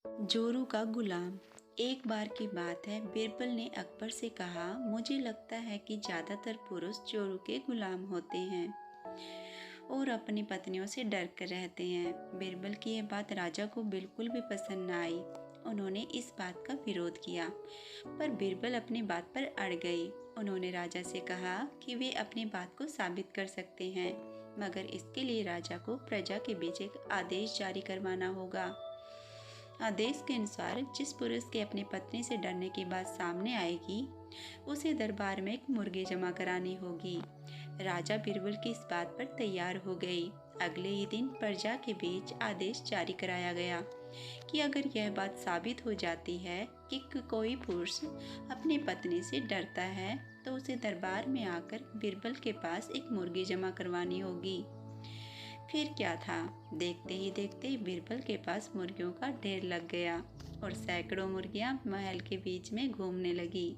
जोरू का गुलाम। एक बार की बात है, बिरबल ने अकबर से कहा, मुझे लगता है कि ज़्यादातर पुरुष जोरू के गुलाम होते हैं और अपनी पत्नियों से डर कर रहते हैं। बिरबल की यह बात राजा को बिल्कुल भी पसंद न आई। उन्होंने इस बात का विरोध किया, पर बिरबल अपनी बात पर अड़ गई। उन्होंने राजा से कहा कि वे अपनी बात को साबित कर सकते हैं, मगर इसके लिए राजा को प्रजा के बीच एक आदेश जारी करवाना होगा। आदेश के अनुसार जिस पुरुष के अपनी पत्नी से डरने की बात सामने आएगी, उसे दरबार में एक मुर्गी जमा करानी होगी। राजा बिरबल की इस बात पर तैयार हो गई। अगले ही दिन प्रजा के बीच आदेश जारी कराया गया कि अगर यह बात साबित हो जाती है कि कोई पुरुष अपनी पत्नी से डरता है, तो उसे दरबार में आकर बिरबल के पास एक मुर्गी जमा करवानी होगी। फिर क्या था, देखते ही देखते बिरबल के पास मुर्गियों का ढेर लग गया और सैकड़ों मुर्गियां महल के बीच में घूमने लगी।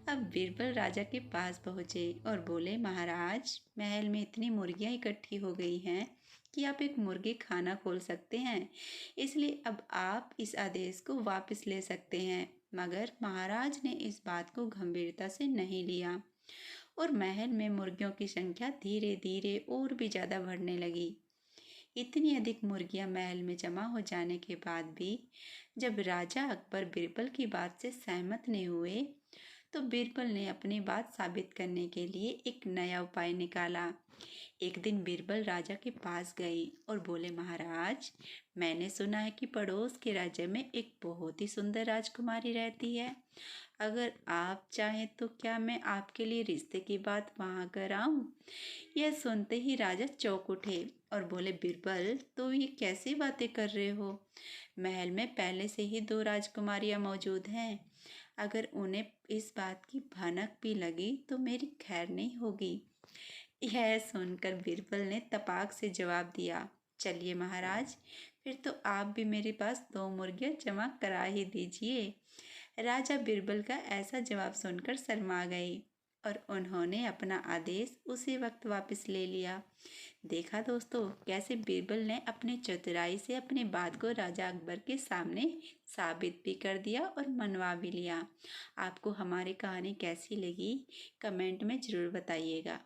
अब बिरबल राजा के पास पहुंचे और बोले, महाराज, महल में इतनी मुर्गियां इकट्ठी हो गई हैं कि आप एक मुर्गी खाना खोल सकते हैं, इसलिए अब आप इस आदेश को वापस ले सकते हैं। मगर महाराज ने इस बात को गंभीरता से नहीं लिया और महल में मुर्गियों की संख्या धीरे धीरे और भी ज़्यादा बढ़ने लगी। इतनी अधिक मुर्गियां महल में जमा हो जाने के बाद भी जब राजा अकबर बिरबल की बात से सहमत नहीं हुए, तो बिरबल ने अपनी बात साबित करने के लिए एक नया उपाय निकाला। एक दिन बिरबल राजा के पास गई और बोले, महाराज, मैंने सुना है कि पड़ोस के राज्य में एक बहुत ही सुंदर राजकुमारी रहती है। अगर आप चाहें तो क्या मैं आपके लिए रिश्ते की बात वहां कर आऊं? यह सुनते ही राजा चौंक उठे और बोले, बिरबल, तो ये कैसी बातें कर रहे हो? महल में पहले से ही 2 राजकुमारियां मौजूद हैं। अगर उन्हें इस बात की भनक भी लगी तो मेरी खैर नहीं होगी। यह सुनकर बिरबल ने तपाक से जवाब दिया, चलिए महाराज, फिर तो आप भी मेरे पास 2 मुर्गियां जमा करा ही दीजिए। राजा बिरबल का ऐसा जवाब सुनकर शर्मा गए और उन्होंने अपना आदेश उसी वक्त वापस ले लिया। देखा दोस्तों, कैसे बिरबल ने अपनी चतुराई से अपनी बात को राजा अकबर के सामने साबित भी कर दिया और मनवा भी लिया। आपको हमारी कहानी कैसी लगी, कमेंट में ज़रूर बताइएगा।